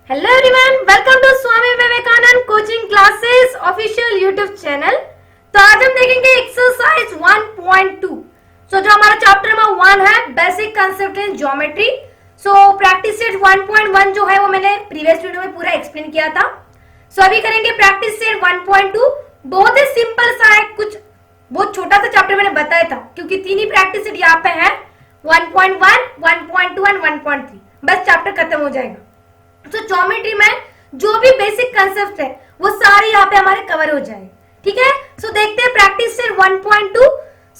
Hello everyone, welcome to Swami Vivekananda coaching classes official YouTube channel. तो आज हम देखेंगे एक्सरसाइज 1.2। सो जो हमारा चैप्टर नंबर 1 है basic concept in geometry. So practice set 1.1 जो है वो मैंने प्रीवियस वीडियो में पूरा एक्सप्लेन किया था। सो अभी करेंगे प्रैक्टिस सेट 1.2। बहुत ही सिंपल सा है, कुछ बहुत छोटा सा चैप्टर मैंने बताया था क्योंकि तीन ही प्रैक्टिस सेट यहाँ पे है 1.1, 1.2 एंड 1.3। बस चैप्टर खत्म हो जाएगा। तो ज्योमेट्री में जो भी बेसिक कंसेप्ट है वो सारे यहाँ पे हमारे कवर हो जाए। ठीक है, सो देखते हैं प्रैक्टिस सेट 1.2।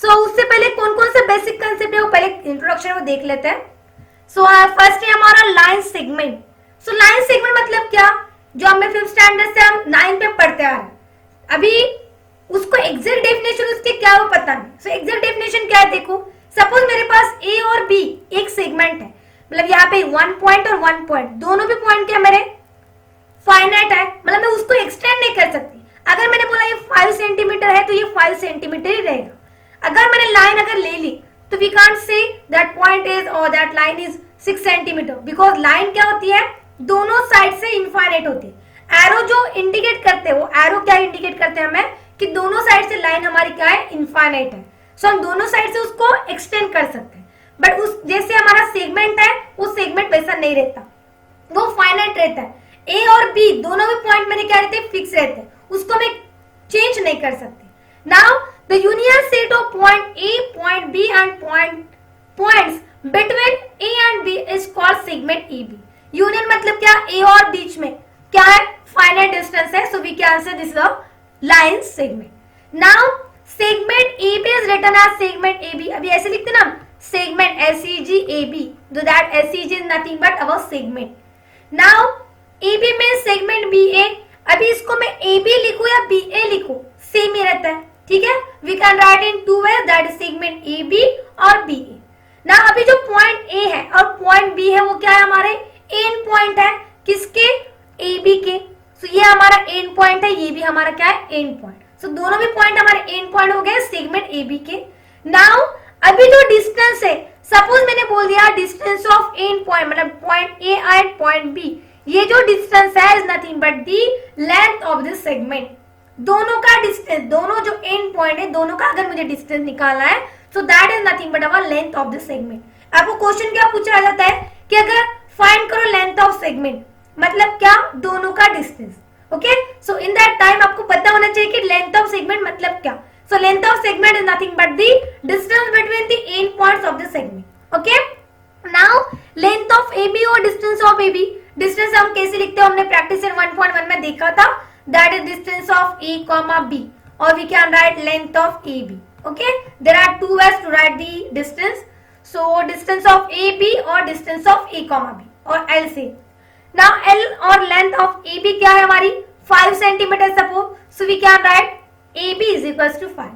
सो उससे पहले कौन कौन से बेसिक कंसेप्ट है वो पहले इंट्रोडक्शन में देख लेते हैं। सो फर्स्ट है हमारा line segment. So line segment मतलब क्या, जो हमें 5th स्टैंडर्ड से हम 9 पे पढ़ते आ रहे हैं, अभी उसको एग्जैक्ट डेफिनेशन उसके क्या वो पता नहीं। सो एग्जैक्ट डेफिनेशन क्या है, देखो सपोज मेरे पास ए और बी एक सेगमेंट है, मतलब यहाँ पे 1 पॉइंट और 1 पॉइंट, दोनों भी पॉइंट क्या मेरे फाइनाइट है, मतलब मैं उसको एक्सटेंड नहीं कर सकती। अगर मैंने बोला ये 5 सेंटीमीटर है तो ये 5 सेंटीमीटर ही रहेगा। अगर मैंने लाइन अगर ले ली तो we can't say that point is और that line is 6 centimetre, because line क्या होती है, दोनों साइड से इनफाइनाइट होती है। एरो जो इंडिकेट करते हैं वो एरो क्या इंडिकेट करते हैं हमें कि दोनों साइड से लाइन हमारी क्या है, इनफाइनाइट है। सो हम दोनों साइड से उसको एक्सटेंड कर सकते हैं। बट उस जैसे हमारा सेगमेंट है वो सेगमेंट वैसा नहीं रहता, वो फाइनाइट रहता है। ए और बी दोनों भी पॉइंट मेरे क्या रहते हैं, फिक्स रहते हैं, उसको मैं चेंज नहीं कर सकती। Now the union set of point A, point B and points between A and B is called segment A B. Union मतलब क्या, ए और बीच में क्या है, फाइनाइट डिस्टेंस है। So we can answer this is line segment. Now segment A B is written as segment A B. अभी ऐसे लिखते ना segment SEGAB, so that SEG is nothing but our segment. Now AB में segment BA, अभी इसको मैं AB लिखूं या BA लिखूं सेम ही रहता है। ठीक है, we can write in two ways, that is segment AB और BA. Now अभी जो point A है और point B है वो क्या है, हमारे end point है, किसके, AB के। so ये हमारा end point है, ये भी हमारा क्या है, end point. so दोनों भी point हमारे end point हो गए segment AB के। Now अभी जो डिस्टेंस है, सपोज मैंने बोल दिया डिस्टेंस ऑफ एंड पॉइंट, मतलब point A and point B, ये जो डिस्टेंस है is nothing but the length of this segment. दोनों का डिस्टेंस, दोनों जो एंड पॉइंट है दोनों का अगर मुझे डिस्टेंस निकालना है सो that is nothing but our length of this segment. आपको क्वेश्चन क्या पूछा जाता है कि अगर फाइंड करो लेंथ ऑफ सेगमेंट, मतलब क्या, दोनों का distance. Okay, so in that time आपको पता होना चाहिए कि लेंथ ऑफ सेगमेंट मतलब क्या। So length of segment is nothing but the distance between the end points of the segment. Okay? Now length of AB और distance of AB, distance हम कैसे लिखते हैं, हमने practice in 1.1 में देखा था, that is distance of A, B, or we can write length of AB. Okay? There are two ways to write the distance. So distance of AB or distance of A, B, और L से। Now L और length of AB क्या है हमारी, 5 centimeter suppose, so we can write AB is equals to 5।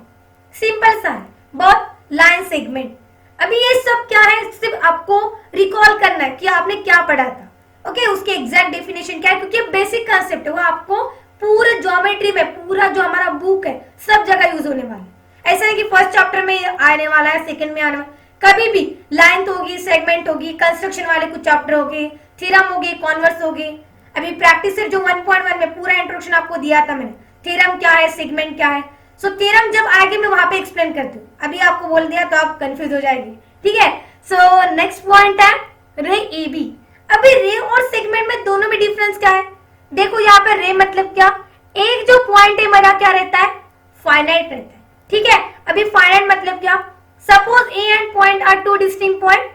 Simple सा है बहुत, line segment. अभी ये सब क्या है, सिर्फ आपको रिकॉल करना है कि आपने क्या पढ़ा था। ओके, उसके एग्जैक्ट डेफिनेशन क्या है, क्योंकि बेसिक कंसेप्ट है, वो आपको पूरे ज्योमेट्री में, पूरा जो हमारा बुक है सब जगह यूज होने वाला है। ऐसा है कि फर्स्ट चैप्टर में आने वाला है, सेकंड में आने वाला, कभी भी लाइन होगी, सेगमेंट होगी, कंस्ट्रक्शन वाले कुछ चैप्टर होगी, थ्योरम होगी, कॉन्वर्स होगी। अभी प्रैक्टिस जो 1.1 में पूरा इंट्रोडक्शन आपको दिया था मैंने, थ्योरम क्या है, सेगमेंट क्या है। सो थ्योरम जब आएगी मैं वहां पे एक्सप्लेन करती हूँ, अभी आपको बोल दिया तो आप कंफ्यूज हो जाएगी। ठीक है, सो नेक्स्ट पॉइंट है रे ए बी। अभी रे और सेगमेंट में दोनों में डिफरेंस क्या है, देखो यहाँ पे रे मतलब क्या, एक जो पॉइंट है मेरा क्या रहता है, फाइनाइट रहता है। ठीक है, अभी फाइनाइट मतलब क्या, suppose A and point are two distinct point,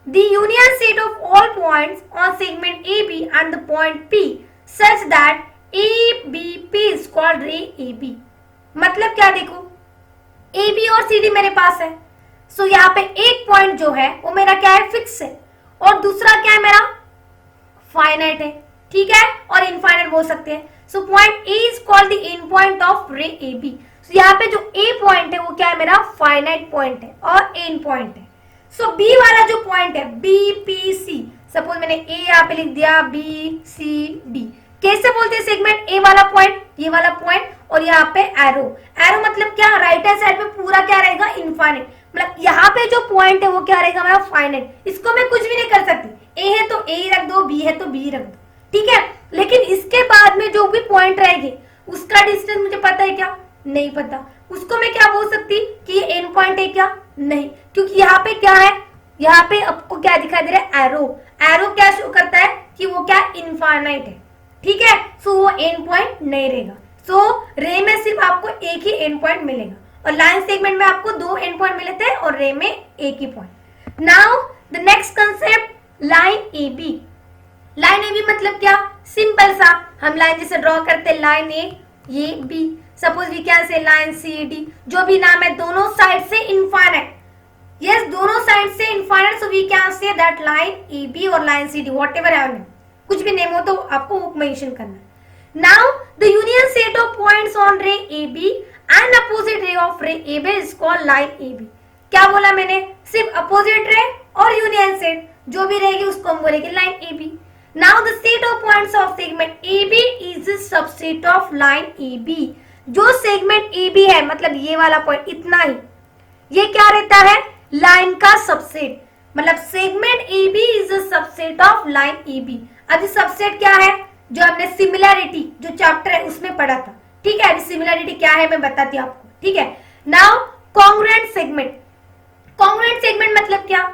the union set of all points on segment A B and the point P such that ABP is called ray AB। मतलब क्या, देखो AB और CD मेरे पास है, सो यहाँ पे एक point जो है वो मेरा क्या है, फिक्स है, और दूसरा क्या है मेरा, फाइनाइट है। ठीक है, और इनफाइनाइट बोल सकते हैं। So point A is called the end point of ray AB। सो यहाँ पे जो A पॉइंट है वो क्या है, मेरा फाइनाइट पॉइंट है और एंड पॉइंट है। सो B वाला जो पॉइंट है BPC, सपोज मैंने A यहाँ पे लिख दिया BCD, कैसे बोलते हैं सेगमेंट, ए वाला पॉइंट, ये वाला पॉइंट, और यहाँ पे एरो। एरो मतलब क्या, राइट हैंड साइड पे पूरा क्या रहेगा, इनफाइनाइट, मतलब यहाँ पे जो पॉइंट है वो क्या रहेगा हमारा, फाइनाइट। इसको मैं कुछ भी नहीं कर सकती, ए है तो ए रख दो, बी है तो बी रख दो। ठीक है। लेकिन इसके बाद में जो भी पॉइंट रहेगी उसका डिस्टेंस मुझे पता है क्या? नहीं पता। उसको मैं क्या बोल सकती कि ये एंड पॉइंट है क्या? नहीं, क्योंकि यहाँ पे क्या है, यहाँ पे आपको क्या दिखाई दे रहा है? एरो। एरो क्या शो करता है कि वो क्या इनफाइनाइट है, ठीक है। सो वो एंड पॉइंट नहीं रहेगा। सो रे में सिर्फ आपको एक ही एंड पॉइंट मिलेगा और लाइन सेगमेंट में आपको दो एंड पॉइंट मिले थे और रे में एक ही point. Now the next concept, line A B. Line A B मतलब क्या? सिंपल सा, हम लाइन जैसे ड्रॉ करते हैं, लाइन ए, ये B. Suppose we can say line C D, जो भी नाम है, दोनों साइड से इनफाइनाइट। यस, दोनों साइड से infinite, so we can say that line A B और लाइन सी डी, व्हाटएवर है, कुछ भी नेम हो तो आपको वो मेंशन करना है। Now the union set of points on ray A B and opposite ray of ray A B is called line A B. क्या बोला मैंने? सिर्फ अपोजिट रे और यूनियन सेट जो भी रहेगी उसको हम बोलेंगे line A B. Now the set of points of segment AB is a subset of line AB। जो segment AB है, मतलब ये वाला पॉइंट, इतना ही, ये क्या रहता है? लाइन का सबसेट। मतलब segment AB is a subset of line AB। अभी सबसेट क्या है? जो हमने सिमिलैरिटी जो चैप्टर है उसमें पढ़ा था, ठीक है। अभी सिमिलैरिटी क्या है मैं बताती हूँ आपको, ठीक है। Now congruent segment. Congruent segment मतलब क्या?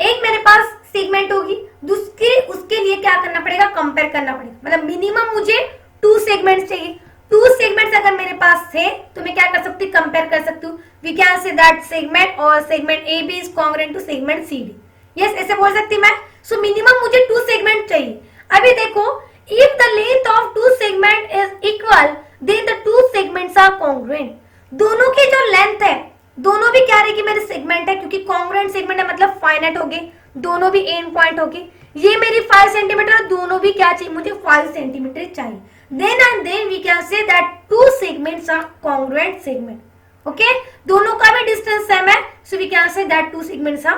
एक मेरे पास सेगमेंट होगी, दूसरे उसके लिए क्या करना पड़ेगा? कंपेयर करना पड़ेगा। मतलब मिनिमम मुझे 2 सेगमेंट्स चाहिए। 2 सेगमेंट्स अगर मेरे पास थे तो मैं क्या कर सकती हूँ? कंपेयर कर सकती हूँ। We can say that segment और segment A B is congruent to segment C D. Yes, ऐसे बोल सकती मैं। सो मिनिमम मुझे 2 सेगमेंट चाहिए। अभी देखो, if the length of 2 segment is equal then the 2 segments are congruent. दोनों की जो लेंथ है, दोनों भी क्या रहेगी? मेरे सेगमेंट है, क्योंकि कॉन्ग्रुएंट सेगमेंट है मतलब फाइनाइट होगी, दोनों भी एंड पॉइंट होगी। ये मेरी 5 सेंटीमीटर, दोनों भी क्या चाहिए? मुझे 5 सेंटीमीटर चाहिए। Then and then we can say that 2 segments are congruent segment. Okay, दोनों का भी डिस्टेंस सेम है, so we can say that 2 segments are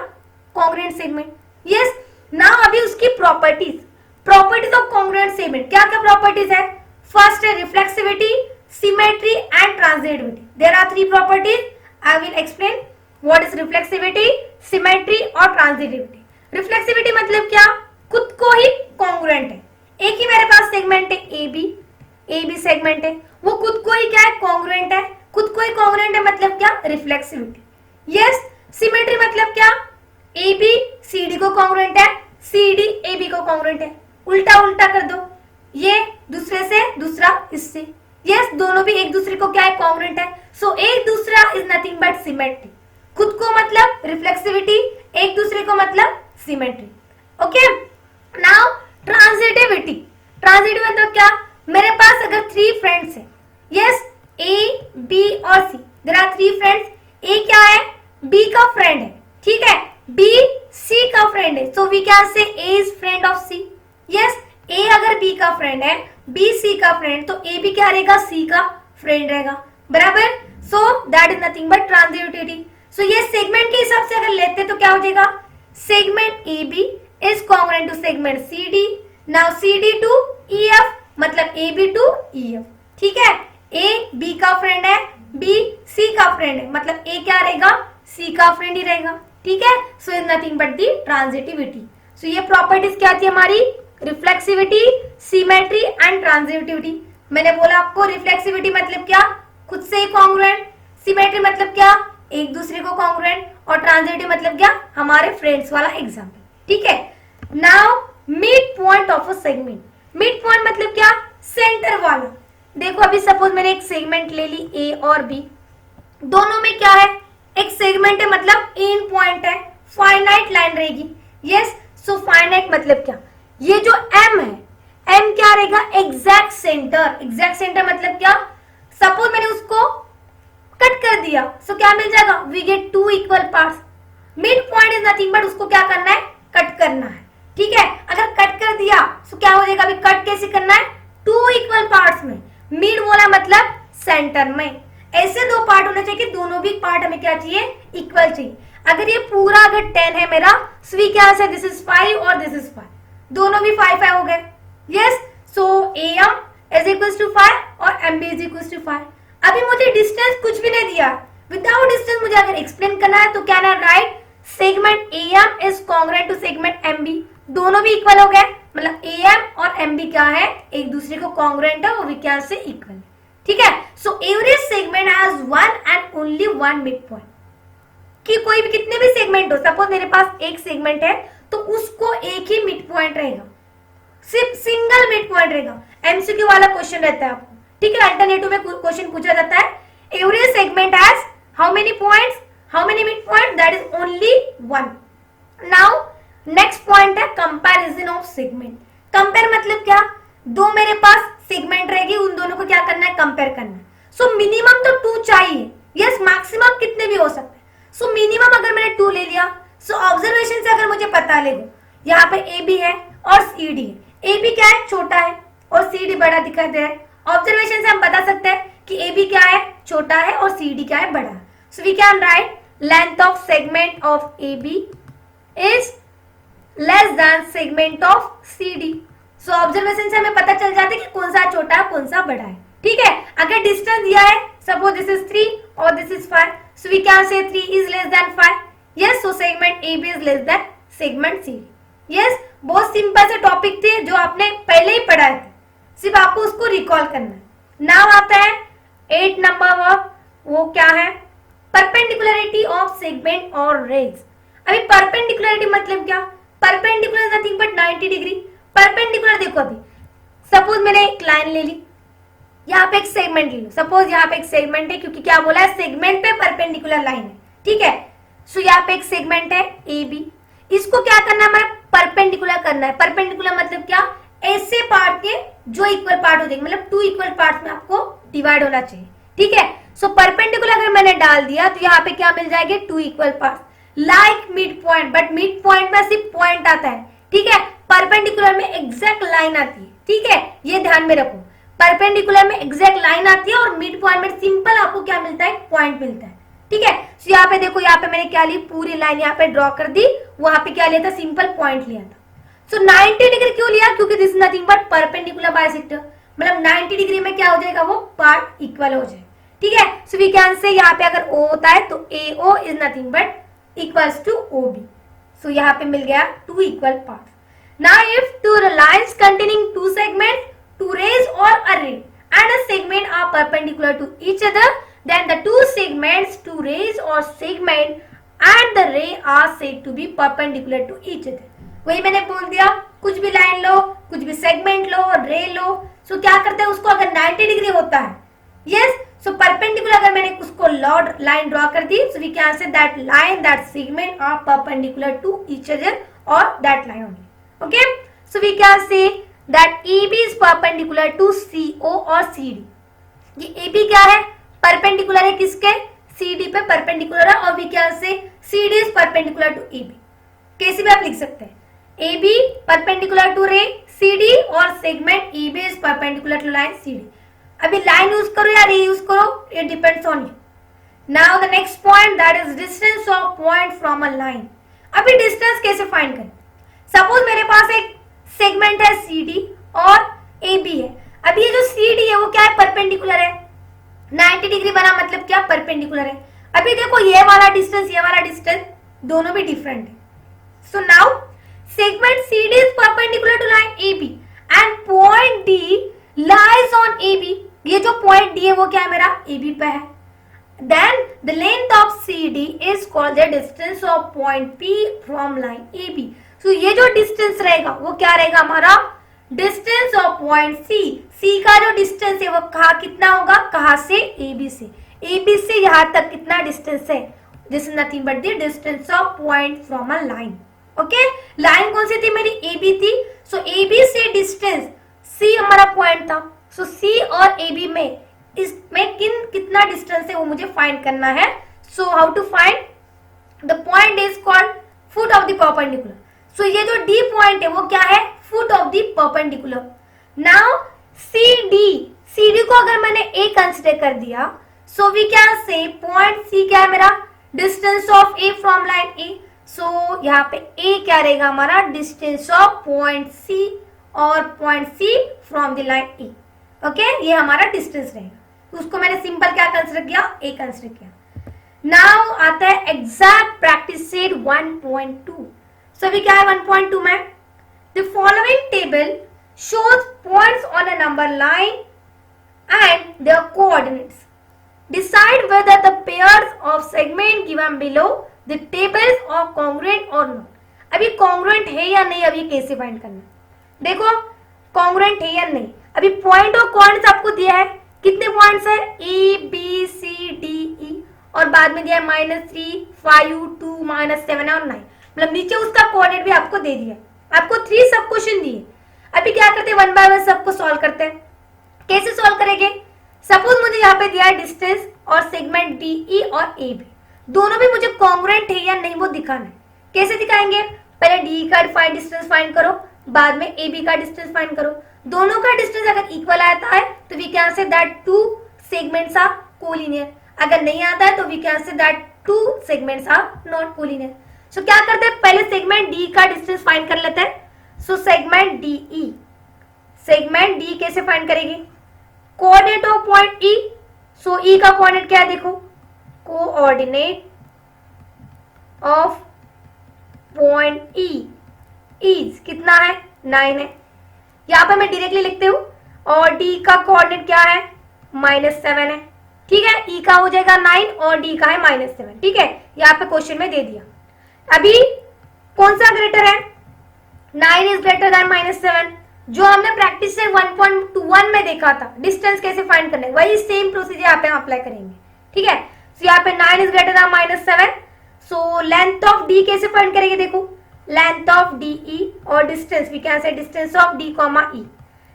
congruent segment. Yes, now अभी उसकी properties. Properties of congruent segment, क्या क्या properties है? First है reflexivity, symmetry and transitivity. There are 3 properties. I will explain what is reflexivity, symmetry और transitivity. Reflexivity मतलब क्या? खुद को ही कॉन्ग्रुएंट है। एक ही मेरे पास सेगमेंट है ए बी सेगमेंट है, वो खुद को ही क्या है? कॉन्ग्रुएंट है। खुद को ही कॉन्ग्रुएंट है मतलब क्या? रिफ्लेक्सिविटी। यस, सिमेट्री मतलब क्या? ए बी सी डी को कॉन्ग्रुएंट है, सी डी ए बी को कॉन्ग्रुएंट है। उल्टा उल्टा कर दो, ये दूसरे से, दूसरा इससे। यस, दोनों भी एक दूसरे को क्या है? कॉन्ग्रुएंट है। सो एक दूसरा इज नथिंग बट सिमेट्री। खुद को मतलब रिफ्लेक्सिविटी, एक दूसरे को मतलब symmetry. Okay, now transitivity. Transitive मतलब क्या? मेरे पास अगर 3 फ्रेंड्स हैं, यस, ए बी और सी, देयर आर 3 फ्रेंड्स। ए क्या है? बी का फ्रेंड है, ठीक है। बी सी का फ्रेंड है, so we can say A is friend of C. Yes, A अगर बी का फ्रेंड है, बी सी का फ्रेंड, तो ए भी क्या रहेगा? सी का फ्रेंड रहेगा, बराबर। So that is nothing but transitivity. So ये सेगमेंट के हिसाब से अगर लेते तो क्या हो जाएगा? Segment A B is congruent to segment C D. Now C D to E F मतलब A B to E F, ठीक है। ए बी का फ्रेंड है, बी सी का फ्रेंड है, मतलब ए क्या रहेगा? सी का फ्रेंड ही रहेगा, ठीक है। So is nothing but the transitivity. So ये प्रॉपर्टीज क्या थी हमारी? Reflexivity, symmetry and transitivity. मैंने बोला आपको रिफ्लेक्सिविटी मतलब क्या? खुद से ही कॉन्ग्रुएंट। सिमेट्री मतलब क्या? एक दूसरे को कॉन्ग्रुएंट। और ट्रांजिटिव मतलब क्या? हमारे फ्रेंड्स वाला एग्जाम्पल, ठीक है। Now mid point of a segment. Mid point मतलब क्या? सेंटर वाला। देखो अभी सपोज मैंने एक सेगमेंट ले ली ए और बी, दोनों में क्या है? एक सेगमेंट है मतलब एंड पॉइंट है, फाइनाइट लाइन रहेगी। यस, सो फाइनाइट मतलब क्या? ये जो एम है, एम क्या रहेगा? Exact centre. एग्जैक्ट सेंटर मतलब क्या? सपोज मैंने उसको कट कर दिया, सो क्या मिल जाएगा? We get 2 equal parts. Mid point is nothing but उसको क्या करना है? कट करना है, ठीक है। अगर कट कर दिया सो क्या हो जाएगा? अभी कट कैसे करना है? 2 इक्वल पार्ट्स में। मिड बोला मतलब सेंटर में। ऐसे 2 पार्ट होने चाहिए कि दोनों भी पार्ट हमें क्या चाहिए? इक्वल चाहिए। अगर ये पूरा अगर 10 है मेरा, सो वी क्या है? दिस इज 5 और दिस इज 5, दोनों भी 5 हो गए। Yes, so A M is equal to 5 और M B is equal to 5। अभी मुझे डिस्टेंस कुछ भी नहीं दिया, विदाउट डिस्टेंस मुझे अगर एक्सप्लेन करना है तो क्या ना right? Segment A M is congruent to segment M B. दोनों भी इक्वल हो गए, मतलब AM और MB क्या है, एक दूसरे को कॉन्ग्रुएंट है, वो विज्ञान से इक्वल है, ठीक है। So every segment has one and only one mid point, कि कोई भी कितने भी सेगमेंट हो, सपोज मेरे पास एक सेगमेंट है तो उसको एक ही मिड पॉइंट रहेगा, सिर्फ सिंगल मिड पॉइंट रहेगा। एमसीक्यू वाला क्वेश्चन रहता है आपको, ठीक है, अल्टरनेटिव में क्वेश्चन पूछा जाता है, every segment has how many points, how many mid point, that is only one. Now next point है कंपैरिजन ऑफ सेगमेंट। कंपेयर मतलब क्या, दो मेरे पास सेगमेंट रहेगी, उन दोनों को क्या करना है, कंपेयर करना है। सो मिनिमम तो 2 चाहिए, यस मैक्सिमम कितने भी हो सकते हैं। सो मिनिमम अगर मैंने 2 ले लिया, सो ऑब्जर्वेशन से अगर मुझे पता लगो यहाँ पे ए बी है और सी डी है, ए बी क्या है, छोटा है और सी डी बड़ा दिखाई दे रहा है, ऑब्जर्वेशन से हम बता सकते हैं कि ए बी क्या है, छोटा है और सी डी क्या है, बड़ा है। So we can write length of segment of A B is less than segment of C D. So observation से हमें पता चल जाता है कि कौन सा छोटा है कौन सा बड़ा है, ठीक है। अगर डिस्टेंस दिया है, सपोज दिस इज 3 और this is 5, so we can say 3 is less than 5, yes. So segment A B is less than segment C D, yes. बहुत सिंपल से टॉपिक थे जो आपने पहले ही पढ़ाए थे, सिर्फ आपको उसको रिकॉल करना है। नाउ आता है 8 नंबर वर्क, वो क्या है, परपेंडिकुलरिटी ऑफ सेगमेंट और रेज। अभी परपेंडिकुलरिटी मतलब क्या, perpendicular is nothing but 90 degree. Perpendicular देखो, अभी सपोज मैंने एक लाइन ले ली, यहाँ पे एक सेगमेंट ले लो, सपोज यहाँ पे एक सेगमेंट है, क्योंकि क्या बोला है, सेगमेंट पे परपेंडिकुलर लाइन है, ठीक है। सो यहाँ पे एक सेगमेंट है ए बी, इसको क्या करना है, हमें परपेंडिकुलर करना है। परपेंडिकुलर मतलब क्या, ऐसे पार्ट के जो इक्वल पार्ट हो जाएंगे, मतलब 2 इक्वल पार्ट में आपको डिवाइड होना चाहिए, ठीक है। सो परपेंडिकुलर अगर मैंने डाल दिया तो यहाँ पे क्या मिल जाएंगे, 2 equal part like mid point, but mid point में सिर्फ पॉइंट आता है, ठीक है। परपेंडिकुलर में एग्जैक्ट लाइन आती है, ठीक है, ये ध्यान में रखो। परपेंडिकुलर में एग्जैक्ट लाइन आती है और मिड पॉइंट में सिंपल आपको क्या मिलता है, पॉइंट मिलता है, ठीक है। सो यहाँ पे देखो, यहाँ पे मैंने क्या ली, पूरी लाइन यहाँ पे ड्रॉ कर दी, वहां पे क्या लिया था, सिंपल पॉइंट लिया था। सो 90 डिग्री क्यों लिया, क्योंकि this is nothing but perpendicular bisector, मतलब 90 डिग्री में क्या हो जाएगा, वो पार्ट इक्वल हो जाए, ठीक है। सो वी कैन से यहाँ पे अगर O होता है तो AO is nothing but equals to OB। So यहाँ पे मिल गया 2 equal part. Now if 2 lines containing 2 segments, 2 rays or a ray and a segment are perpendicular to each other, then the 2 segments, 2 rays or segment and the ray are said to be perpendicular to each other। वही मैंने बोल दिया, कुछ भी line लो, कुछ भी segment लो, रे लो, सो क्या करते हैं उसको, अगर 90 डिग्री होता है, यस, सो परपेंडिकुलर अगर मैंने उसको लॉर्ड लाइन ड्रॉ कर दी, so we can say that line that segment are perpendicular to each other और that line only, okay. So we can say that AB is perpendicular to CO और CD। ये AB क्या है, perpendicular है किसके, CD पे perpendicular है, और we can say CD is perpendicular to AB। कैसे भी आप लिख सकते हैं, AB परपेंडिकुलर टू रे CD और segment EB is perpendicular to line CD। अभी लाइन यूज करो या रे यूज करो, it depends on you. Now the next point that is distance of point from a line. अभी डिस्टेंस कैसे find करें, सपोज मेरे पास एक सेगमेंट है CD और AB है। अभी ये जो CD है वो क्या है, परपेंडिकुलर है, 90 डिग्री बना मतलब क्या, परपेंडिकुलर है। अभी देखो ये वाला डिस्टेंस दोनों भी डिफरेंट है। So now segment CD is perpendicular to line AB and point D lies on AB। ये जो पॉइंट D है वो क्या है, मेरा AB पे है। Then the length of CD is called the distance of point P from line AB। So ये जो डिस्टेंस रहेगा वो क्या रहेगा, हमारा डिस्टेंस ऑफ पॉइंट C का जो डिस्टेंस है वो कहा कितना होगा, कहा से, AB से। AB से यहाँ तक कितना डिस्टेंस है, this is nothing but the distance of point from a line, okay. Line कौन सी थी, मेरी AB थी। सो AB से डिस्टेंस C हमारा पॉइंट था, सो C और AB में इसमें कितना डिस्टेंस है वो मुझे फाइंड करना है। So how to find, the point is called foot of the perpendicular. So ये जो D पॉइंट है वो क्या है, foot of the perpendicular. Now CD को अगर मैंने A कंसिडर कर दिया, so we can say point C क्या है, मेरा distance of A from line A। So यहाँ पे A क्या रहेगा, हमारा डिस्टेंस ऑफ पॉइंट C और point C from the line A, okay. ये हमारा डिस्टेंस रहेगा, उसको मैंने सिंपल क्या कंसिडर किया, A कंसिडर किया। नाउ आता है एग्जैक्ट प्रैक्टिस सेट 1.2। सो अभी क्या है 1.2 में, The following table shows points on a number line and their coordinates. Decide whether the pairs of segment given below the tables are congruent or not. अभी congruent है या नहीं, अभी कैसे फाइंड करना? देखो congruent है या नहीं. अभी पॉइंट और कोऑर्डिनेट्स आपको दिया है. कितने पॉइंट्स है? A, B, C, D, E और बाद में दिया है -3, 5, 2, -7 और 9. मतलब नीचे उसका कोऑर्डिनेट भी आपको दे दिया. आपको 3 सब क्वेश्चन दिए. अभी क्या करते हैं, वन बाय वन सबको सॉल्व करते हैं. कैसे सॉल्व करेंगे? सपोज मुझे यहाँ पे दिया है डिस्टेंस और सेगमेंट DE और AB, दोनों भी मुझे कॉन्ग्रुएंट है या नहीं वो दिखाना है. कैसे दिखाएंगे? पहले DE का फाइंड डिस्टेंस फाइंड करो, बाद में AB का डिस्टेंस फाइंड करो. दोनों का डिस्टेंस अगर इक्वल आता है तो we can say that two segments are collinear. अगर नहीं आता है तो we can say that two segments are not collinear. So क्या करते हैं, पहले सेगमेंट D का डिस्टेंस फाइंड कर लेते हैं. So segment DE, segment D कैसे फाइंड करेंगे? Coordinate of point E. So E का कोऑर्डिनेट क्या है? देखो coordinate of point E is कितना है? 9 है. यहाँ पे मैं डायरेक्टली लिखती हूँ. और D का कोऑर्डिनेट क्या है? -7 है. ठीक है, E का हो जाएगा 9 और D का है -7. ठीक है, यहाँ पे क्वेश्चन में दे दिया. अभी कौन सा ग्रेटर है? 9 इज ग्रेटर देन -7, जो हमने प्रैक्टिस से 1.1 में देखा था. डिस्टेंस कैसे फाइंड करना है, वही सेम प्रोसीजर यहाँ पे हम अप्लाई करेंगे. ठीक है, सो यहाँ पे 9 is greater than -7. So length of D कैसे फाइंड करेंगे? देखो लेंथ ऑफ DE और distance, we can say distance of D, E.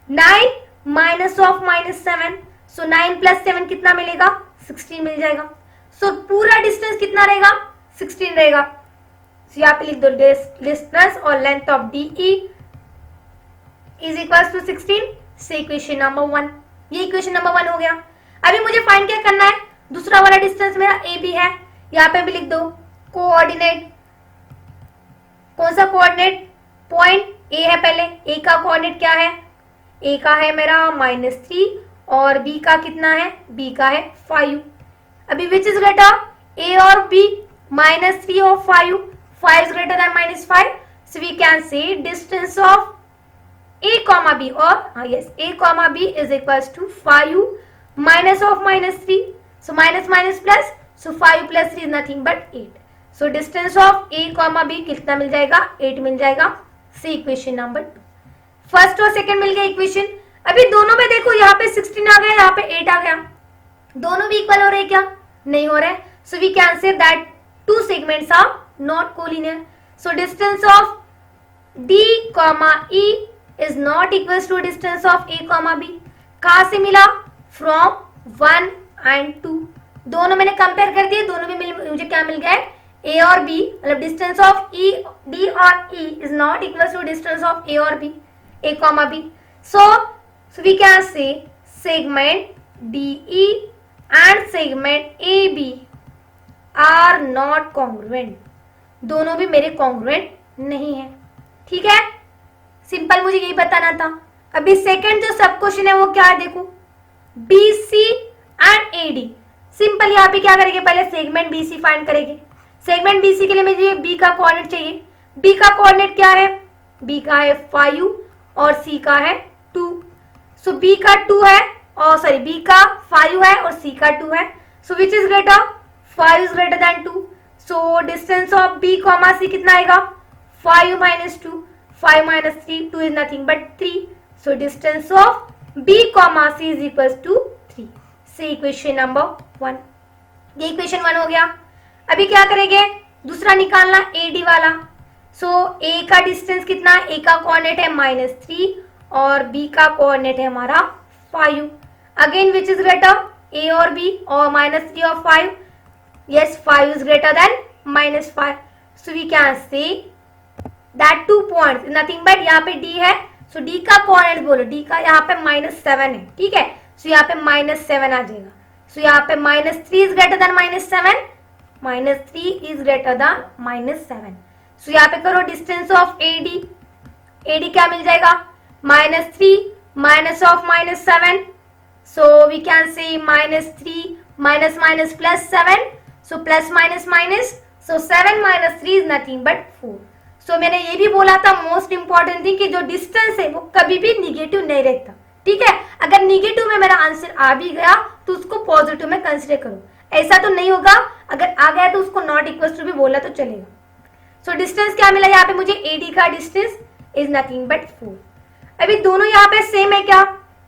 9 minus of -7, so 9 + 7 कितना मिलेगा? 16 मिल जाएगा. सो पूरा डिस्टेंस कितना रहेगा? 16 रहेगा. सो यहाँ पे लिख दो डिस्टेंस और length of DE is equal to 16. से इक्वेशन नंबर 1, ये इक्वेशन नंबर 1 हो गया. अभी मुझे फाइंड क्या करना है? दूसरा वाला डिस्टेंस मेरा AB है. यहाँ पे भी लिख दो कोऑर्डिनेट. कौन सा कोऑर्डिनेट? पॉइंट A है. पहले A का कोऑर्डिनेट क्या है? A का है मेरा -3 और B का कितना है? B का है 5. अभी विच इज ग्रेटर, A और B? -3 और 5. 5 is greater than -5. So we can say distance of A comma B, or yes, A comma B is equals to 5 minus of -3. So minus minus plus. So 5 plus 3 is nothing but 8. So distance of A comma B कितना मिल जाएगा? 8 मिल जाएगा. से equation number 2. First और second मिल गया equation. अभी दोनों में देखो, यहाँ पे 16 आ गया, यहाँ पे 8 आ गया. दोनों भी इक्वल हो रहे क्या? नहीं हो रहे. So we can say that two segments are not collinear. So distance of D comma E is not equals to distance of A comma B. कहाँ से मिला? From 1 and 2. दोनों मैंने कंपेयर कर दिए, दोनों में मुझे क्या मिल गया है? A और B, मतलब डिस्टेंस ऑफ D और E is not equals to distance of A और B, A comma B. So we can say segment DE and segment AB are not congruent. दोनों भी मेरे congruent नहीं है. ठीक है, सिंपल मुझे यही बताना था. अभी सेकंड जो सब क्वेश्चन है वो क्या है? देखो BC एंड AD. सिंपल यहाँ पे क्या करेंगे? पहले सेगमेंट BC फाइंड करेंगे. सेगमेंट BC के लिए मुझे B का कोऑर्डिनेट चाहिए. B का कोऑर्डिनेट क्या है? B का है 5 और C का है 2. सो B का 2 है और सॉरी B का 5 है और C का 2 है. So which is greater? 5 is greater than 2. So distance of B comma C कितना आएगा? 5 minus 2, 5 minus 3, 2 is nothing but 3. So distance of B comma C is equals to 3. से इक्वेशन नंबर 1. ये equation 1 हो गया. अभी क्या करेंगे? दूसरा निकालना AD वाला. सो A का डिस्टेंस कितना? A का कोऑर्डिनेट है -3 और B का कोऑर्डिनेट है हमारा 5. Again which is greater? A और B, और -3 और 5. Yes, 5 is greater than -5. So we can say that 2 points nothing but यहाँ पे D है. So D का कोऑर्डिनेट बोलो. D का यहाँ पे -7 है. ठीक है, so यहाँ पे -7 आ जाएगा. So यहाँ पे -3 is greater than -7. -3 is greater than -7. So यहाँ पे करो डिस्टेंस ऑफ AD. AD क्या मिल जाएगा? -3 minus of -7. So we can say -3 minus minus plus 7. So plus minus minus. So 7 minus 3 is nothing but 4. सो मैंने ये भी बोला था मोस्ट इंपॉर्टेंट थिंग कि जो डिस्टेंस है वो कभी भी निगेटिव नहीं रहता, ठीक है। अगर निगेटिव में मेरा आंसर आ भी गया तो उसको पॉजिटिव में कंसिडर करो, ऐसा तो नहीं होगा अगर आ गया तो उसको नॉट इक्वल टू भी बोला तो चलेगा। सो डिस्टेंस क्या मिला यहाँ पे मुझे, एडी का डिस्टेंस इज नथिंग बट 4। अभी दोनों यहाँ पे सेम है क्या,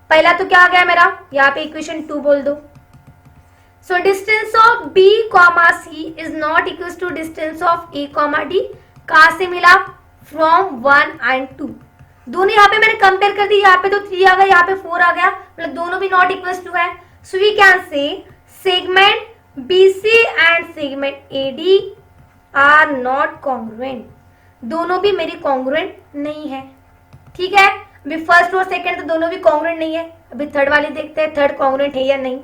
पहला तो क्या आ गया मेरा, यहाँ पे इक्वेशन 2 बोल दो। So distance of B comma C is not equal to distance of A comma D, कहां से मिला, फ्रॉम 1 एंड 2। दोनों यहाँ पे मैंने कंपेयर कर दी, यहाँ पे तो 3 आ गया, यहाँ पे 4 आ गया, मतलब दोनों भी नॉट इक्वल टू है। So we can say segment BC and segment AD are not congruent, दोनों भी मेरी कॉन्ग्रुएंट नहीं है, ठीक है। अभी फर्स्ट और सेकंड तो दोनों भी कॉन्ग्रुएंट नहीं है, अभी थर्ड वाली देखते हैं थर्ड कॉन्ग्रुएंट है या नहीं।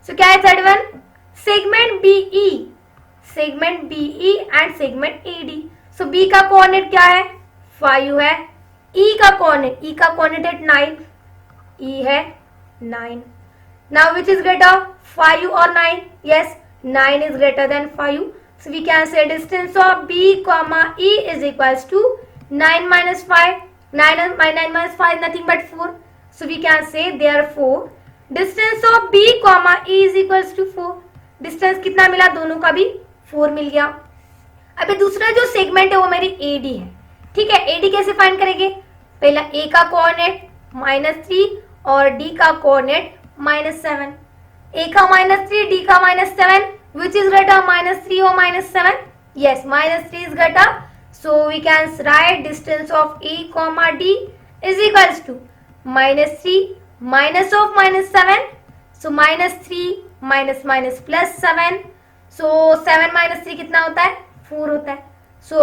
सो क्या है third one, segment BE and segment AD। So B का कोऑर्डिनेट क्या है, 5 है, E का कोऑर्डिनेट है 9, E है 9। नाउ विच इज ग्रेटर, 5 और 9, yes 9 is greater than 5. So we can say distance of B comma E is equals to 9 minus 5. 9 minus 5 nothing but 4. So we can say therefore distance of B comma E is equals to 4. Distance कितना मिला, दोनों का भी 4 मिल गया। अभी दूसरा जो segment है वो मेरी AD है, ठीक है। AD कैसे फाइंड करेंगे, पहला A का कोऑर्डिनेट -3 और D का कोऑर्डिनेट -7। A का -3, D का -7, which is greater, -3 or -7? Yes, -3 is greater. So we can write distance of A comma D is equals to -3 minus of -7. So -3 minus plus 7. So 7 minus 3 कितना होता है, 4 होता है। So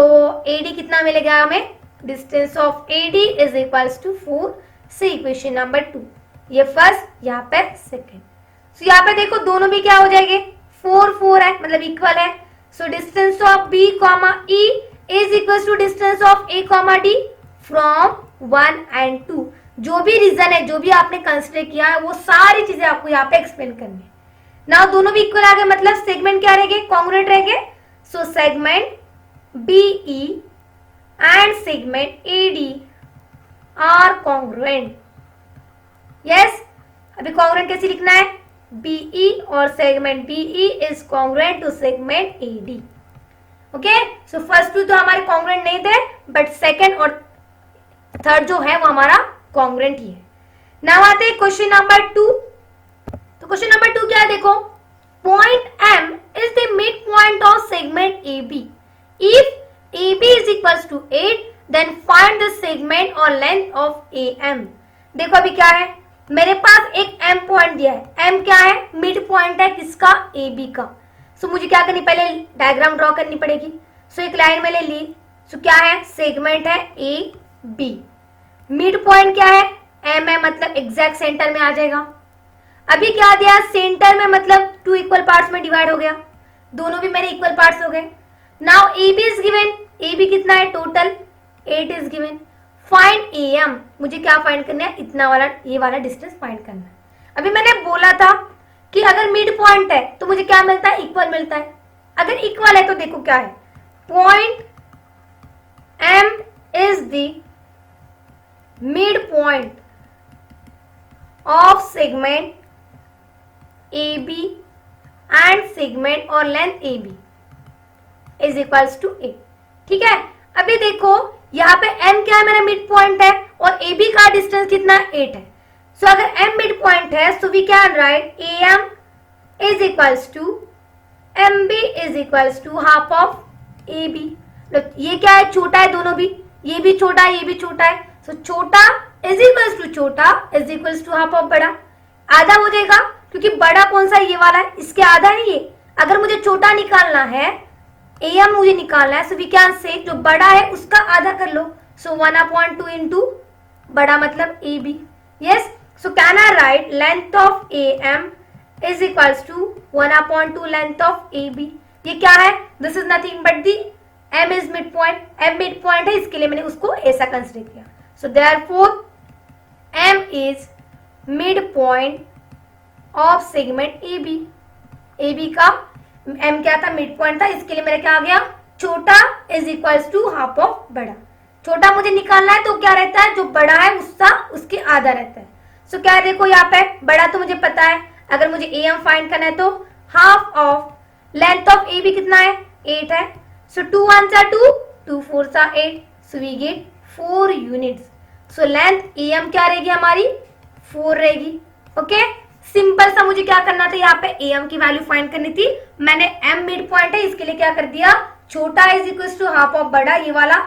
AD कितना मिलेगा हमें, distance of AD is equals to 4 से equation number 2, ये फर्स्ट, यहाँ पे सेकेंड। सो यहाँ पे देखो दोनों भी क्या हो जाएंगे, 4 है मतलब इक्वल है। So distance of B comma E is equal to distance of A comma D from 1 and 2। जो भी रीजन है, जो भी आपने कंसिडर किया है, वो सारी चीजें आपको यहाँ पे एक्सप्लेन करनी है। नाउ दोनों भी इक्वल आ गए, मतलब सेगमेंट क्या रहेंगे, कॉन्ग्रुएंट रहेंगे। So segment BE and segment AD are congruent. Yes, अभी कॉन्ग्रुएंट कैसे लिखना है, BE और segment BE is congruent to segment AD। Okay, so first two तो हमारे कॉन्ग्रुएंट नहीं थे, बट सेकंड और थर्ड जो है वो हमारा कॉन्ग्रुएंट ही है। नाउ आते हैं क्वेश्चन नंबर 2। तो क्वेश्चन नंबर 2 क्या है, देखो, point M is the mid point of segment AB। If AB is equals to 8 then find the segment और लेंथ ऑफ AM। देखो अभी क्या है, मेरे पास एक M पॉइंट दिया है। M क्या है, मिड पॉइंट है किसका, AB का। सो मुझे क्या करनी, पहले डायग्राम ड्रॉ करनी पड़ेगी। सो एक लाइन मैंने ली। सो क्या है, सेगमेंट है AB, मिड पॉइंट क्या है, M है, मतलब एग्जैक्ट सेंटर में आ जाएगा। अभी क्या दिया, सेंटर में, मतलब 2 इक्वल पार्ट्स में डिवाइड हो गया, दोनों भी मेरे इक्वल पार्ट्स हो गए। Now AB is given, AB कितना है, total 8 is given. Find AM, मुझे क्या फाइंड करना है, इतना वाला, ये वाला डिस्टेंस फाइंड करना है। अभी मैंने बोला था कि अगर मिड पॉइंट है तो मुझे क्या मिलता है, इक्वल मिलता है। अगर इक्वल है तो देखो क्या है, point M is the mid point of segment AB and segment और length AB is equals to 8, ठीक है। अभी देखो यहाँ पे M क्या है, मेरा मिड पॉइंट है, और AB का डिस्टेंस कितना, 8 है। सो अगर M मिड पॉइंट है, so we can write AM is equals to MB is equals to half of AB। ये क्या है, छोटा है दोनों भी, ये भी छोटा है, ये भी छोटा है। सो छोटा इज इक्वल्स टू छोटा is equals to half of बड़ा, आधा हो जाएगा, क्योंकि बड़ा कौन सा, ये वाला है, इसके आधा है ये। अगर मुझे छोटा निकालना है, AM मुझे निकालना है, सो वी कैन से जो बड़ा है उसका आधा कर लो। सो 1/2 इंटू बड़ा मतलब AB। Yes, so can I write length of AM is equals to 1/2 length of AB। ये क्या है, this is nothing but the M is mid point. M mid point है, इसके लिए मैंने उसको ऐसा कंसिडर किया। So therefore M is mid point of segment AB। AB का M क्या था, मिड पॉइंट था, इसके लिए मेरा क्या आ गया, छोटा is equals to half of बड़ा। छोटा मुझे निकालना है तो क्या रहता है, जो बड़ा है उसका उसके आधा रहता है। सो क्या देखो यहाँ पे बड़ा तो मुझे पता है, अगर मुझे AM फाइंड करना है तो half of length of AB कितना है 8 है। So 2 1 2, 2 4 8, so we get 4 units. So length AM क्या रहेगी हमारी 4 रहेगी। ओके सिंपल सा मुझे क्या करना था, यहाँ पे AM की वैल्यू फाइंड करनी थी। मैंने M मिड पॉइंट है इसके लिए क्या कर दिया, छोटा is equal to half of बड़ा, ये वाला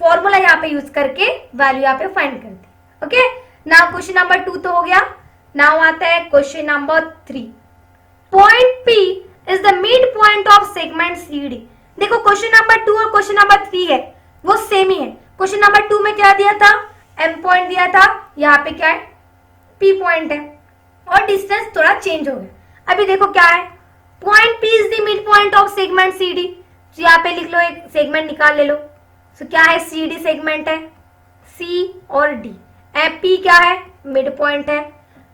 फॉर्मूला यहाँ पे यूज करके वैल्यू यहाँ पे फाइंड कर दी। ओके नाउ क्वेश्चन नंबर 2 तो हो गया। नाउ आता है question number 3। Point P is the mid point of segment CD। देखो क्वेश्चन नंबर 2 और क्वेश्चन नंबर 3 है वो सेम ही है। क्वेश्चन नंबर 2 में क्या दिया था, M पॉइंट दिया था, यहाँ पे क्या है P पॉइंट है और डिस्टेंस थोड़ा चेंज हो गया। अभी देखो क्या है, point P is the mid point of segment CD। तो यहाँ पे लिख लो, एक सेगमेंट निकाल ले लो। तो क्या है CD सेगमेंट है, C और D। P क्या है मिड पॉइंट है।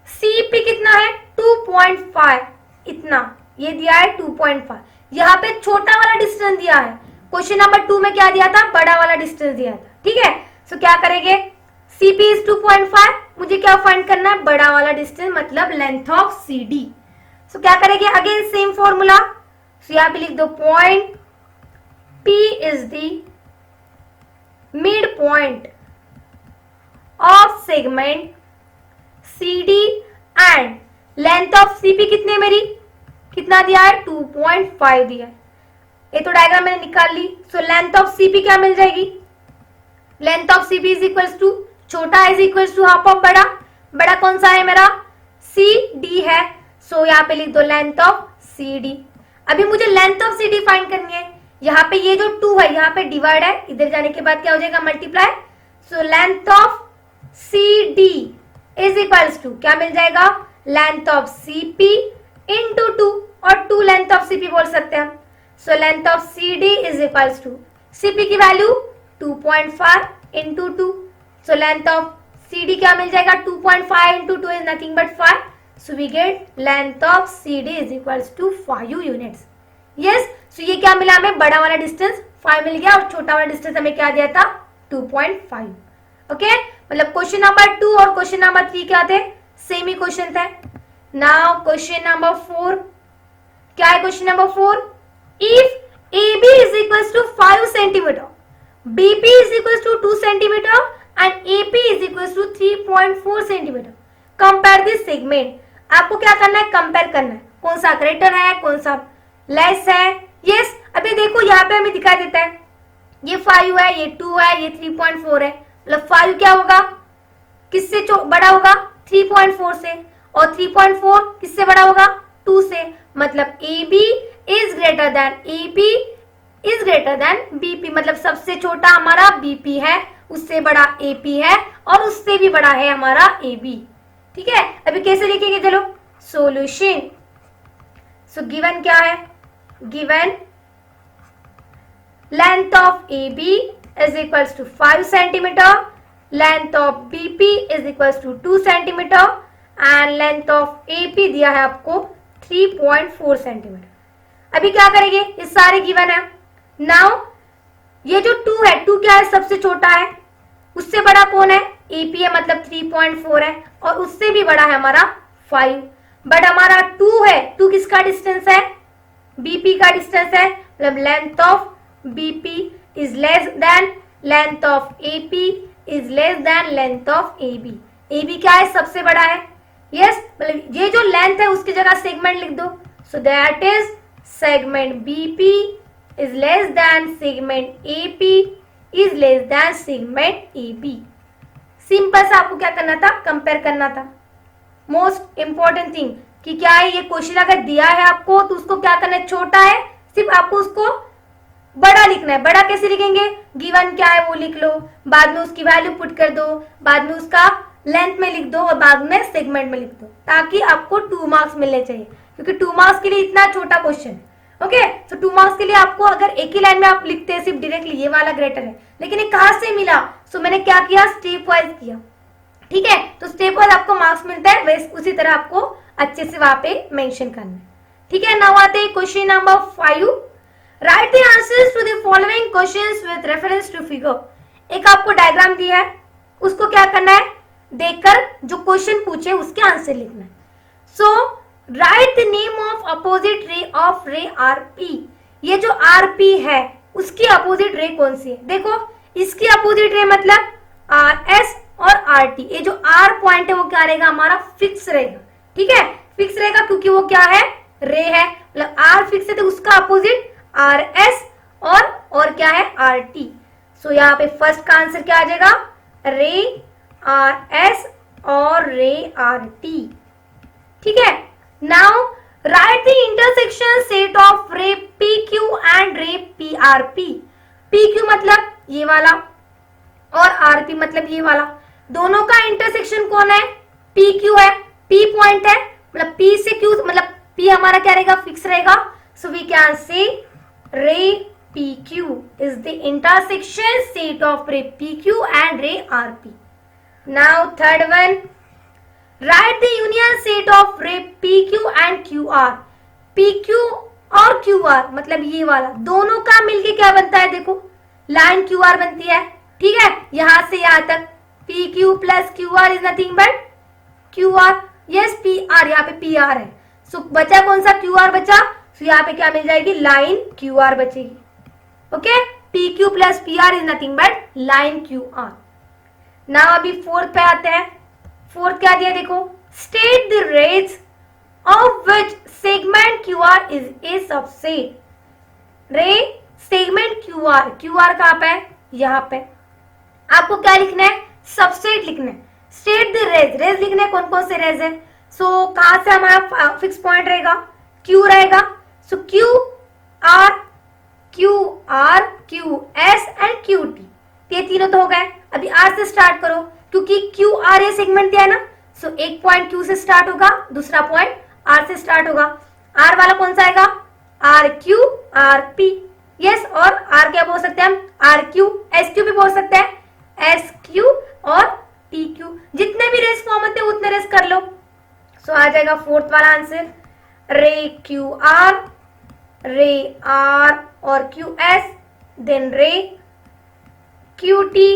CP कितना है 2.5, इतना ये दिया है 2.5। यहाँ पे छोटा वाला डिस्टेंस दिया है, क्वेश्चन नंबर 2 में क्या दिया था, बड़ा वाला डिस्टेंस दिया था। ठीक है सो क्या करेंगे, CP इज 2.5, मुझे क्या फाइंड करना है बड़ा वाला डिस्टेंस मतलब लेंथ ऑफ CD। सो क्या करेंगे अगेन सेम फॉर्मूला। सो यहाँ पे लिख दो point P is the midpoint of segment CD and length of CP कितने मेरी, कितना दिया है 2.5 दिया है। ये तो डायग्राम मैंने निकाल ली। सो लेंथ ऑफ CP क्या मिल जाएगी, length of CP is equals to छोटा is equals to half of बड़ा। बड़ा कौन सा है मेरा CD है। सो यहाँ पे लिख दो लेंथ ऑफ CD। अभी मुझे लेंथ ऑफ CD फाइंड करनी है। यहाँ पे ये जो 2 है यहाँ पे डिवाइड है, इधर जाने के बाद क्या हो जाएगा multiply. So length of CD is equals to क्या मिल जाएगा, लेंथ ऑफ CP इंटू 2, और 2 लेंथ ऑफ CP बोल सकते हैं। So length of CD is equals to CP की value 2.5 into 2। So length of CD क्या मिल जाएगा 2.5 into 2 is nothing but 5। So we get length of CD is equals to 5 units. Yes so ये क्या मिला हमें, बड़ा वाला डिस्टेंस 5 मिल गया और छोटा वाला डिस्टेंस हमें क्या दिया था 2.5। ओके मतलब क्वेश्चन नंबर 2 और क्वेश्चन नंबर 3 क्या थे, सेम ही क्वेश्चन थे। नाउ क्वेश्चन नंबर 4, क्या है question number 4, if AB is equals to 5 centimetre, BP is equals to 2 centimetre and AP is equals to 3.4 centimetre, compare this segment. आपको क्या करना है, कंपेयर करना है कौन सा ग्रेटर है कौन सा लेस है। यस अभी देखो यहाँ पे हमें दिखाई देता है ये 5 है, ये 2 है, ये 3.4 है। मतलब 5 क्या होगा, किससे बड़ा होगा 3.4 से, और 3.4 किससे बड़ा होगा 2 से। मतलब AB is greater then BP, मतलब सबसे छोटा हमारा BP है, उससे बड़ा AP है और उससे भी बड़ा है हमारा AB। ठीक है अभी कैसे लिखेंगे, चलो सॉल्यूशन। सो गिवन क्या है, given length of AB is equals to 5 centimeter, length of BP is equals to 2 centimeter and length of AP दिया है आपको 3.4 centimeter। अभी क्या करेंगे, ये सारे गिवन है। नाउ ये जो 2 है, 2 क्या है सबसे छोटा है, उससे बड़ा कौन है AP है मतलब 3.4 है, और उससे भी बड़ा है हमारा 5। बट हमारा 2 है, 2 किसका डिस्टेंस है BP का डिस्टेंस है, मतलब length of BP is less than length of AP is less than length of AB। AB क्या है सबसे बड़ा है। यस मतलब ये जो लेंथ है उसकी जगह सेगमेंट लिख दो। सो that is segment BP is less than segment AP is less than segment AB। Simple सा आपको क्या करना था, कंपेयर करना था। मोस्ट इंपॉर्टेंट थिंग कि क्या है, ये क्वेश्चन अगर दिया है आपको तो उसको क्या करना है, छोटा है सिर्फ आपको उसको बड़ा लिखना है। बड़ा कैसे लिखेंगे, गिवन क्या है वो लिख लो, बाद में उसकी वैल्यू पुट कर दो, बाद में उसका लेंथ में लिख दो और बाद में सेगमेंट में लिख दो, ताकि आपको 2 मार्क्स मिलने चाहिए, क्योंकि 2 मार्क्स के लिए इतना छोटा क्वेश्चन है। ओके तो 2 मार्क्स के लिए आपको अगर एक ही लाइन में आप लिखते हैं सिर्फ डायरेक्टली ये वाला ग्रेटर है, लेकिन ये कहां से मिला, सो मैंने क्या किया स्टेप वाइज किया। ठीक है तो स्टेप वाइज आपको मार्क्स मिलता है, वैसे उसी तरह आपको अच्छे से वहां पे मेंशन करना है। ठीक है नाउ आते हैं question number 5। Write the answers to following questions with reference to figure. एक आपको डायग्राम दिया है, उसको क्या करना है, देखकर जो क्वेश्चन पूछे उसके आंसर लिखना है। So write the name of opposite ray of ray R P. ये जो आरपी है उसकी अपोजिट रे कौन सी है? देखो इसकी अपोजिट रे मतलब आर एस और आर टी। ये जो आर पॉइंट है वो क्या रहेगा, हमारा फिक्स रहेगा। ठीक है, फिक्स रहेगा क्योंकि वो क्या है, रे है, मतलब आर फिक्स है तो उसका अपोजिट आर एस और क्या है, आर टी। सो यहाँ पे फर्स्ट का आंसर क्या आ जाएगा, रे आर एस और रे आर टी। ठीक है, now write the intersection set of ray P Q and ray P R P. P Q मतलब ये वाला और आर पी मतलब ये वाला, दोनों का इंटरसेक्शन कौन है, पी क्यू है। पी पॉइंट है, मतलब पी से क्यू, मतलब पी हमारा क्या रहेगा, फिक्स रहेगा। सो we can say ray P Q is the intersection set of ray P Q and ray R P. Now third one, right the union set of ray P Q and Q R. P Q और Q R मतलब ये वाला, दोनों का मिलके क्या बनता है, देखो लाइन क्यू आर बनती है। ठीक है, यहां से यहां तक P Q plus Q R is nothing but Q R. Yes, P R, यहाँ पे पी आर है। सो बचा कौन सा, क्यू आर बचा। सो यहाँ पे क्या मिल जाएगी, लाइन क्यू आर बचेगी। Okay, P Q plus P R is nothing but line Q R. Now अभी फोर्थ पे आते हैं। फोर्थ क्या दिया, देखो state the rays of which segment Q R is a subset. Ray segment Q R कहां पे है, यहाँ पे। आपको क्या लिखना है, सबसेट लिखना है। स्टेट द रेज, रेज लिखना है, कौन कौन से रेज है। सो कहां से हमारा फिक्स पॉइंट रहेगा, क्यू रहेगा। So Q R Q S and Q T, ये तीनों तो हो गए। अभी आर से स्टार्ट करो क्योंकि क्यू आर ये सेगमेंट दिया है ना। सो एक पॉइंट क्यू से स्टार्ट होगा, दूसरा पॉइंट आर से स्टार्ट होगा। आर वाला कौन सा आएगा, R Q R P. Yes, और आर क्या बोल सकते हैं हम, आर क्यू, एस क्यू भी बोल सकते हैं, एस क्यू और टी क्यू। जितने भी रेस फॉर्म होते हैं उतने रेस कर लो। सो आ जाएगा फोर्थ वाला आंसर, रे क्यू आर और क्यू एस, देन रे क्यू टी,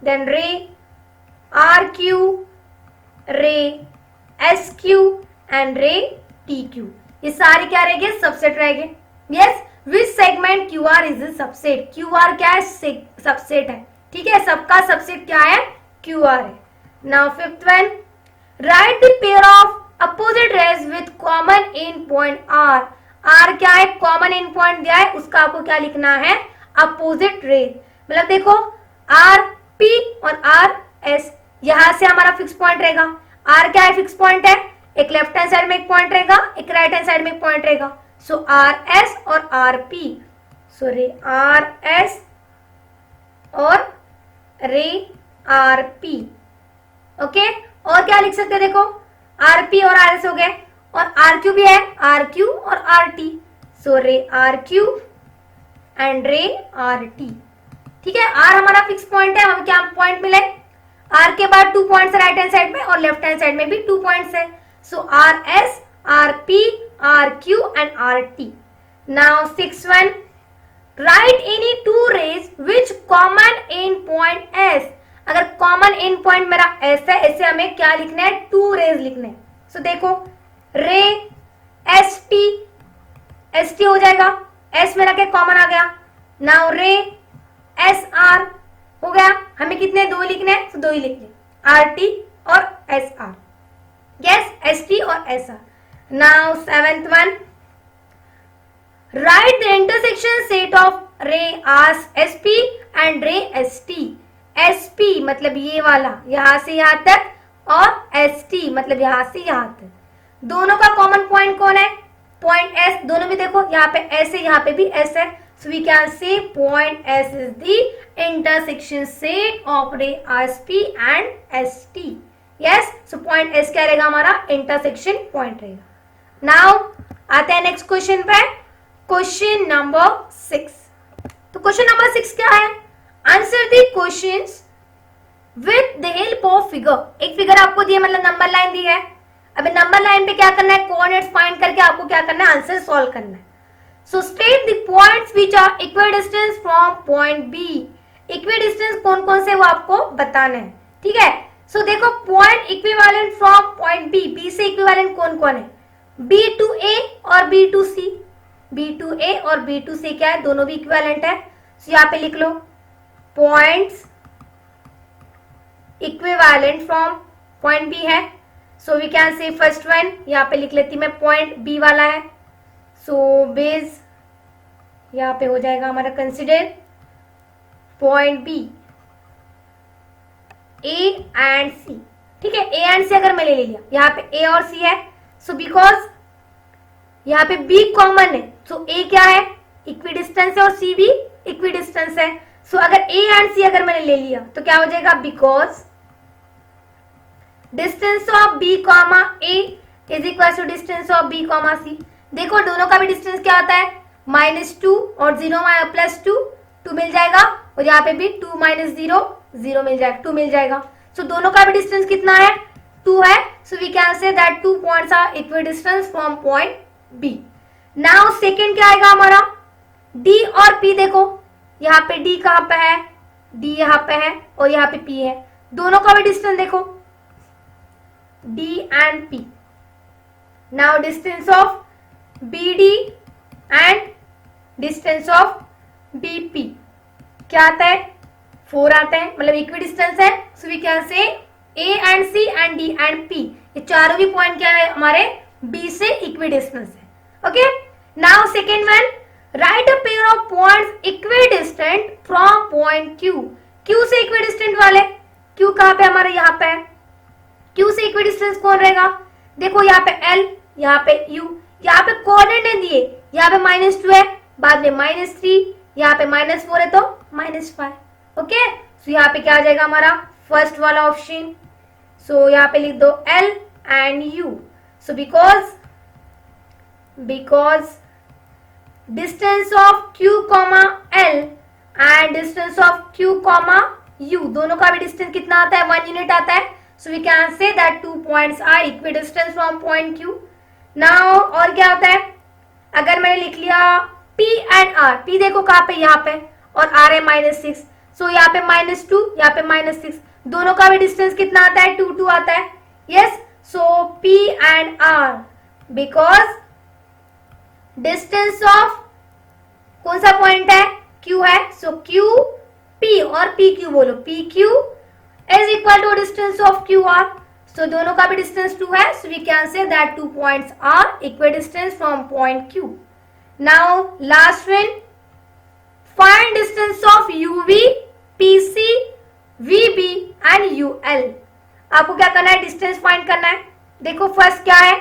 देन रे आर क्यू, रे एस क्यू एंड रे टी क्यू। ये सारे क्या रहेंगे, सबसेट रहेंगे। Yes, which segment Q R is a subset. Q R क्या है, सबसेट है। ठीक है, सबका सबसेट क्या है, क्यू आर है। Now fifth one, right the pair of opposite rays with common end point R. R क्या है, कॉमन एंड पॉइंट दिया है, उसका आपको क्या लिखना है, अपोजिट रेज। मतलब देखो आर पी और आर एस, यहां से हमारा फिक्स पॉइंट रहेगा। आर क्या है, फिक्स पॉइंट है, एक लेफ्ट हैंड साइड में एक पॉइंट रहेगा, एक राइट हैंड साइड में एक पॉइंट रहेगा। सो आर एस और आर पी, सो रे आर एस और रे आर पी। ओके, और क्या लिख सकते हैं, देखो आर पी और आर एस हो गए, और आर क्यू भी है, आर क्यू और आर टी। सो रे are Q and ray are T. ठीक है, आर हमारा फिक्स पॉइंट है, हमें क्या पॉइंट मिले, आर के बाद 2 पॉइंट्स राइट हैंड साइड में और लेफ्ट हैंड साइड में भी 2 पॉइंट्स है। So R S, R P, R Q and R T. Now 6 one, write any 2 rays which common end point S. अगर कॉमन एंड पॉइंट मेरा S है, ऐसे हमें क्या लिखना है, 2 रेज लिखने हैं। सो देखो रे एस टी हो जाएगा, एस मेरा क्या कॉमन आ गया। नाउ रे एस आर हो गया, हमें कितने, 2 लिखने हैं, तो 2 ही लिख ले, आर टी और S R. Yes, S T और S R. Now 7th one, right the intersection set of ray R S P and ray S T. S P मतलब ये वाला, यहां से यहां तक, और एस टी मतलब यहां से यहां तक। दोनों का कॉमन पॉइंट कौन है, पॉइंट एस। दोनों में देखो, यहाँ पे एस है, यहाँ पे भी एस है। So we can say point S is the intersection set of ray S P and S T. Yes, so point S क्या रहेगा, हमारा इंटरसेक्शन पॉइंट रहेगा। नाउ आते हैं नेक्स्ट क्वेश्चन पे, क्वेश्चन नंबर 6। तो क्वेश्चन नंबर 6 क्या है, answer the questions with the help of figure. एक फिगर आपको दी है, मतलब नंबर लाइन दी है। अभी नंबर लाइन पे क्या करना है, कोऑर्डिनेट्स फाइंड करके आपको क्या करना है, आंसर सॉल्व करना है। So state the points which are equidistance from point B. Equidistance कौन कौन से वो आपको बताना है, ठीक है। सो देखो point equivalent from point B, B से इक्विवेलेंट कौन कौन है, बी टू ए और B to C. B to A और बी टू सी क्या है, दोनों भी इक्विवेलेंट है। सो यहाँ पे लिख लो points equivalent from point B है। So we can say first one, यहाँ पे लिख लेती मैं पॉइंट बी वाला है। सो बेस यहाँ पे हो जाएगा हमारा consider point B A and C, ठीक है। ए एंड सी अगर मैं ले लिया, यहाँ पे ए और सी है, सो बिकॉज यहाँ पे बी कॉमन है, सो ए क्या है, इक्विडिस्टेंस है और सी भी इक्विडिस्टेंस है। सो अगर ए एंड सी अगर मैंने ले लिया तो क्या हो जाएगा, because distance of B comma A is equal to distance of B comma C. देखो दोनों का भी डिस्टेंस क्या होता है, -2 और 0 +2 2 मिल जाएगा, और यहाँ पे भी 2 - 0 0 मिल जाएगा, 2 मिल जाएगा। सो दोनों का भी डिस्टेंस कितना है, 2 है। So we can say that 2 points are equidistance from point B. Now second क्या आएगा हमारा, डी और पी। देखो यहाँ पे डी कहाँ पे है, डी यहाँ पे है और यहाँ पे पी है, दोनों का भी डिस्टेंस देखो D and P. Now distance of B D and distance of B P क्या आता है, 4 आता है, मतलब इक्वी डिस्टेंस है। So we can say A and C and D and P, ये चारों भी पॉइंट क्या है हमारे बी से इक्वी डिस्टेंस है। Okay, now second one, right a pair of points equidistant from point Q. Q से इक्विडिस्टेंट वाले, क्यू कहाँ पे हमारे यहाँ पे है, क्यू से इक्विडिस्टेंस कौन रहेगा, देखो यहाँ पे एल, यहाँ पे यू, यहाँ पे कोऑर्डिनेट नहीं दिए, यहाँ पे -2 है, बाद में -3, यहाँ पे -4 है तो -5। ओके, सो यहाँ पे क्या आ जाएगा हमारा फर्स्ट वाला ऑप्शन। सो यहाँ पे लिख दो L and you. So because distance of q comma L and distance of q comma u, दोनों का भी डिस्टेंस कितना आता है, 1 यूनिट आता है। So we can say that 2 points are equidistance from point q। Now और क्या होता है, अगर मैंने लिख लिया p एंड r, p देखो कहाँ पे, यहाँ पे, और r है -6, सो यहाँ पे -2, यहाँ पे -6, दोनों का भी डिस्टेंस कितना आता है, 2 2 आता है। Yes, so p and r, because distance of कौन सा पॉइंट है, q है, सो q p और p q बोलो, p q is equal to distance of q r। So दोनों का भी डिस्टेंस 2 है, so we can say that 2 points are equidistance from point q। Now last one, find distance of uv, pc, vb and ul। आपको क्या करना है, distance find करना है। देखो फर्स्ट क्या है,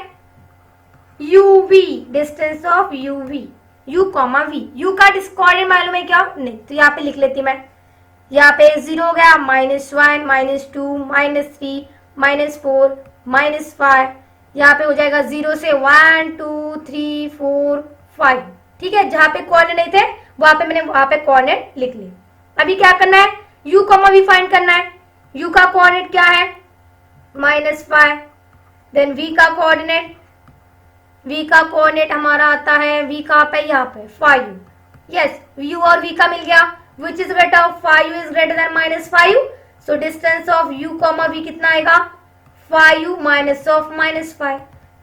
uv, distance of uv, u comma v, u का डिस्कॉर्डिनेट मालूम है क्या, नहीं, तो यहाँ पे लिख लेती मैं, यहाँ पे 0 हो गया, -1 -2 -3 -4 -5, यहाँ पे हो जाएगा 0 से 1 2 3 4 5, ठीक है। जहां पे कोऑर्डिनेट नहीं थे वहां पे मैंने वहां पे कोऑर्डिनेट लिख लिए। अभी क्या करना है, u कॉमा v फाइंड करना है। u का कोऑर्डिनेट क्या है, -5, देन v का कोऑर्डिनेट, v का कोऑर्डिनेट हमारा आता है, v कहाँ पे, यहाँ पे 5। यस, u और v का मिल गया, which is greater, 5 is greater than -5। So distance of u comma v कितना आएगा, 5u minus of -5,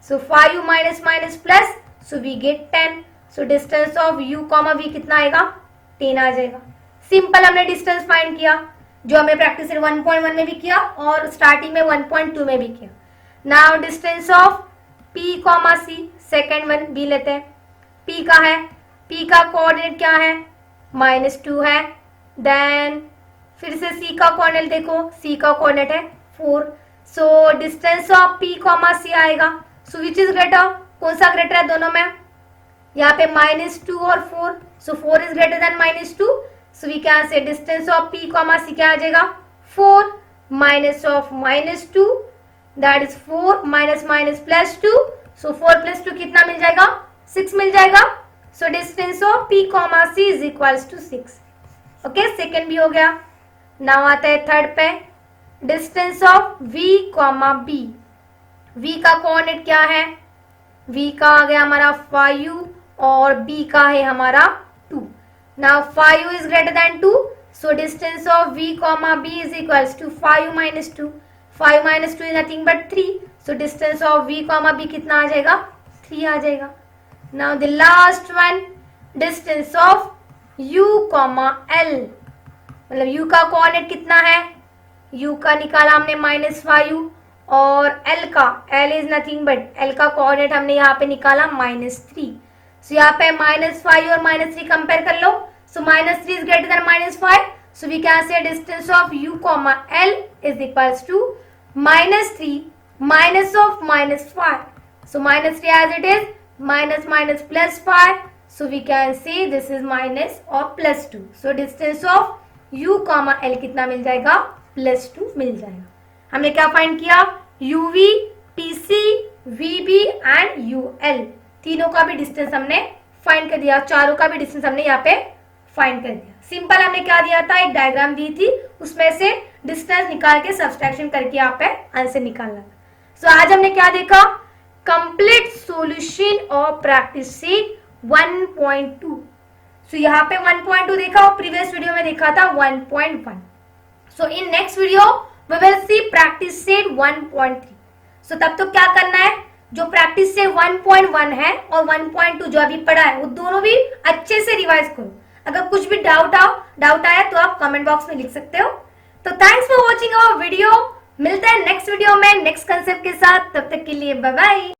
so 5u minus plus, so we get 10। So distance of u comma v कितना आएगा, 10 आ जाएगा। Simple हमने डिस्टेंस फाइंड किया, जो हमने practice 1.1 में भी किया और स्टार्टिंग में 1.2 में भी किया। Now distance of p comma c, second one b लेते हैं। p का है, p का कोऑर्डिनेट क्या है, -2 है, देन फिर से c का कोऑर्डिनेट देखो, c का कोऑर्डिनेट है 4। सो distance of p comma c आएगा, सो विच इज ग्रेटर, कौन सा ग्रेटर है दोनों में, यहाँ पे -2 और 4, so 4 is greater than -2। So we can say distance of p comma c क्या आ जाएगा, 4 minus of -2, that is 4 minus +2, so 4 + 2 कितना मिल जाएगा, 6 मिल जाएगा। So distance of p comma c is equals to 6। Okay, second भी हो गया। नाउ आता है थर्ड पे, distance of v comma b। v का कोऑर्डिनेट क्या है, v का आ गया हमारा 5u और b का है हमारा 2. Now 5u is greater than 2, so distance of v comma b is equals to 5u minus 2. 5 minus 2 is nothing but 3, so distance of v comma b कितना आ जाएगा? 3 आ जाएगा. Now the last one, distance of u comma l, मतलब u का coordinate कितना है? u का निकाला हमने -5u और l का, l is nothing but, l का कोऑर्डिनेट हमने यहाँ पे निकाला -3. सो यहाँ पे -5 और -3 कंपेयर कर लो. So -3 is greater than -5, so we can say distance of u comma l is equals to -3 minus of -5. So -3 as it is, minus plus 5, so we can say this is minus or plus 2. so distance of u comma l कितना मिल जाएगा? +2 मिल जाएगा. हमने क्या find किया? uv, pc, vb and ul, तीनों का भी डिस्टेंस हमने फाइंड कर दिया, चारों का भी डिस्टेंस हमने यहाँ पे फाइंड कर दिया. सिंपल हमने क्या दिया था? एक डायग्राम दी थी, उसमें से डिस्टेंस निकाल के सब्सट्रैक्शन करके यहाँ पे आंसर निकालना. सो आज हमने क्या देखा? Complete solution of practice set 1.2. सो यहाँ पे 1.2 देखा और प्रीवियस वीडियो में देखा था 1.1. So in next video we will see practice set 1.3. So तब तो क्या करना है? जो प्रैक्टिस सेट 1.1 है और 1.2 जो अभी पढ़ा है वो दोनों भी अच्छे से रिवाइज करो. अगर कुछ भी डाउट आया तो आप कमेंट बॉक्स में लिख सकते हो. तो thanks for watching our video. मिलते हैं नेक्स्ट वीडियो में नेक्स्ट कंसेप्ट के साथ. तब तक के लिए बाय बाय.